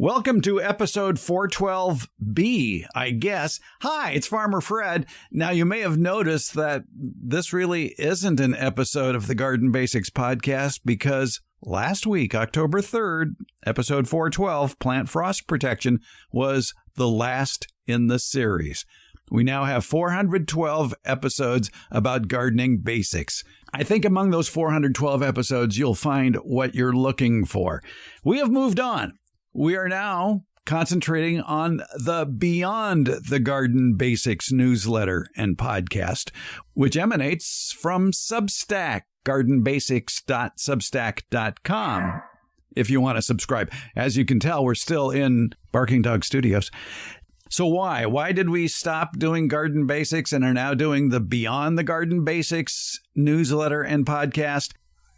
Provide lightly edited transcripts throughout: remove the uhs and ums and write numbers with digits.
Welcome to episode 412B, I guess. Hi, it's Farmer Fred. Now, you may have noticed that this really isn't an episode of the Garden Basics podcast because last week, October 3rd, episode 412, Plant Frost Protection, was the last in the series. We now have 412 episodes about gardening basics. I think among those 412 episodes, you'll find what you're looking for. We have moved on. We are now concentrating on the Beyond the Garden Basics newsletter and podcast, which emanates from Substack, gardenbasics.substack.com, if you want to subscribe. As you can tell, we're still in Barking Dog Studios. So why? Why did we stop doing Garden Basics and are now doing the Beyond the Garden Basics newsletter and podcast?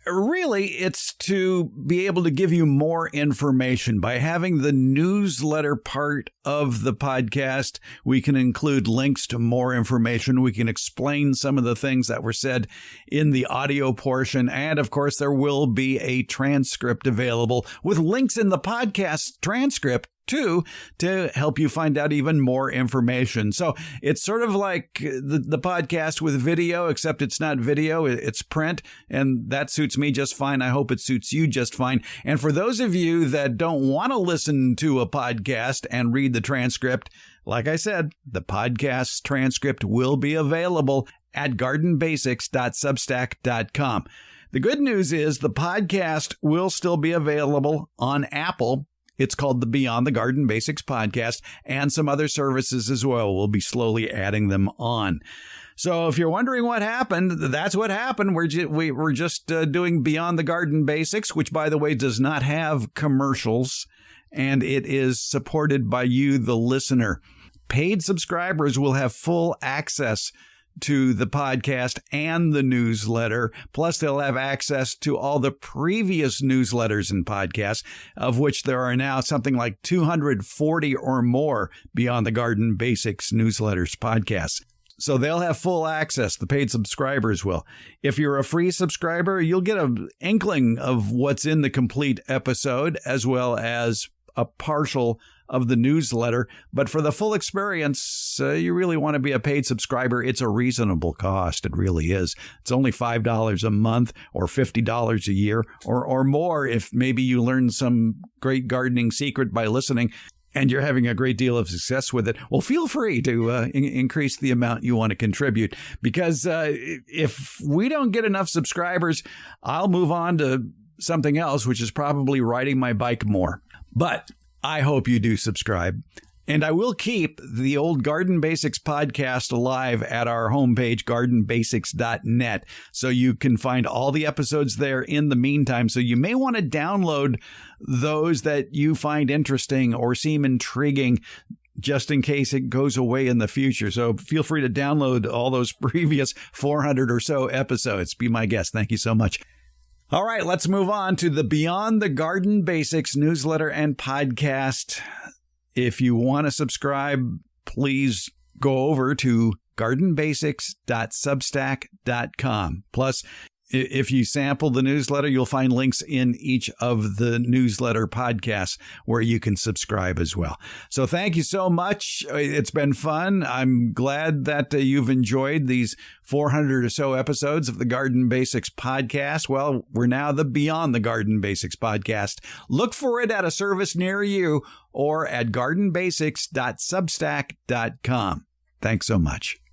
Really, it's to be able to give you more information. By having the newsletter part of the podcast, we can include links to more information. We can explain some of the things that were said in the audio portion. And of course, there will be a transcript available with links in the podcast transcript too, to help you find out even more information. So it's sort of like the podcast with video, except it's not video, it's print, and that suits me just fine. I hope it suits you just fine. And for those of you that don't want to listen to a podcast and read the transcript, like I said, the podcast transcript will be available at gardenbasics.substack.com. The good news is the podcast will still be available on Apple. It's called the Beyond the Garden Basics podcast, and some other services as well. We'll be slowly adding them on. So if you're wondering what happened, that's what happened. We're just doing Beyond the Garden Basics, which, by the way, does not have commercials, and it is supported by you, the listener. Paid subscribers will have full access to the podcast and the newsletter. Plus, they'll have access to all the previous newsletters and podcasts, of which there are now something like 240 or more Beyond the Garden Basics newsletters podcasts. So they'll have full access. The paid subscribers will. If you're a free subscriber, you'll get an inkling of what's in the complete episode, as well as a partial of the newsletter. But for the full experience, you really want to be a paid subscriber. It's a reasonable cost. It really is. It's only $5 a month or $50 a year or more if maybe you learn some great gardening secret by listening and you're having a great deal of success with it. Well, feel free to increase the amount you want to contribute, because if we don't get enough subscribers, I'll move on to something else, which is probably riding my bike more. But I hope you do subscribe. And I will keep the old Garden Basics podcast alive at our homepage, gardenbasics.net. So you can find all the episodes there in the meantime. So you may want to download those that you find interesting or seem intriguing, just in case it goes away in the future. So feel free to download all those previous 400 or so episodes. Be my guest. Thank you so much. All right, let's move on to the Beyond the Garden Basics newsletter and podcast. If you want to subscribe, please go over to gardenbasics.substack.com. Plus, if you sample the newsletter, you'll find links in each of the newsletter podcasts where you can subscribe as well. So thank you so much. It's been fun. I'm glad that you've enjoyed these 400 or so episodes of the Garden Basics podcast. Well, we're now the Beyond the Garden Basics podcast. Look for it at a service near you or at gardenbasics.substack.com. Thanks so much.